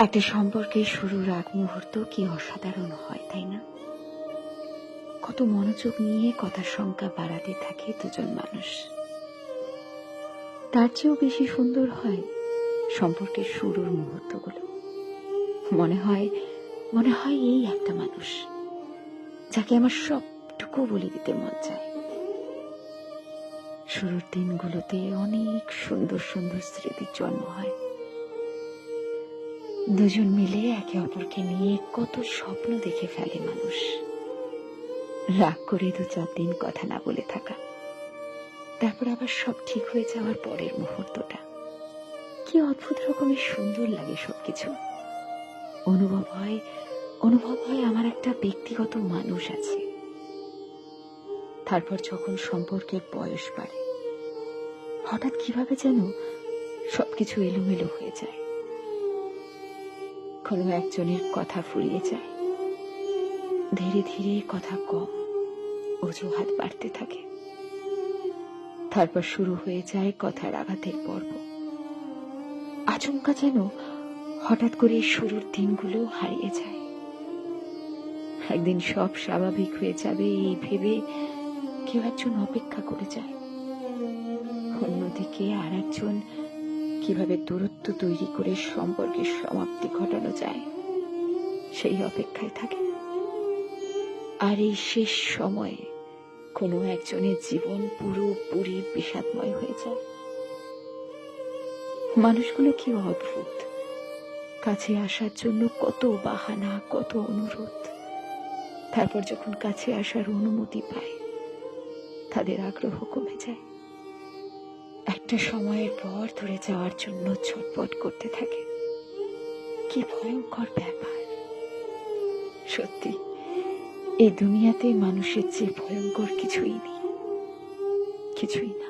একটা সম্পর্কের শুরুর আগ মুহূর্ত কি অসাধারণ হয়, তাই না? কত মনোযোগ নিয়ে কথার সংখ্যা বাড়াতে থাকে দুজন মানুষ। তার চেয়েও বেশি সুন্দর হয় সম্পর্কের শুরুর মুহূর্তগুলো। মনে হয় এই একটা মানুষ যাকে আমার সবটুকু বলে দিতে মন চায়। শুরুর দিনগুলোতে অনেক সুন্দর সুন্দর স্মৃতির জন্ম হয়। দুজন মিলে একে অপরকে নিয়ে কত স্বপ্ন দেখে ফেলে মানুষ। রাগ করে 2-4 দিন কথা না বলে থাকা, তারপর আবার সব ঠিক হয়ে যাওয়ার পরের মুহূর্তটা কি অদ্ভুত রকমের সুন্দর লাগে। সবকিছু অনুভব হয় আমার একটা ব্যক্তিগত মানুষ আছে। তারপর যখন সম্পর্কের বয়স বাড়ে, হঠাৎ কিভাবে যেন সবকিছু এলোমেলো হয়ে যায়। কোনো একজনের কথা ফুরিয়ে যায়, ধীরে ধীরে কথা কম, অজুহাত বাড়তে থাকে। তারপর শুরু হয়ে যায় কথার আঘাতের পর্ব। আচমকা যেন হঠাৎ করে শুরুর দিনগুলো হারিয়ে যায়। একদিন সব স্বাভাবিক হয়ে যাবে এই ভেবে কেউ একজন অপেক্ষা করে যায়, অন্যদিকে আর একজন কিভাবে দূরত্ব তৈরি করে সম্পর্কের সমাপ্তি ঘটানো যায় সেই অপেক্ষায় থাকে। আর এই শেষ সময়ে কোনো একজনের জীবন পুরোপুরি বিষাদময় হয়ে যায়। মানুষগুলো কি অদ্ভুত, কাছে আসার জন্য কত বাহানা, কত অনুরোধ। তারপর যখন কাছে আসার অনুমতি পায়, তাদের আগ্রহ কমে যায়। একটা সময়ের পর দূরে যাওয়ার জন্য ছটফট করতে থাকে। কি ভয়ঙ্কর ব্যাপার! সত্যি, এই দুনিয়াতে মানুষের চেয়ে ভয়ঙ্কর কিছুই নেই, কিছুই না।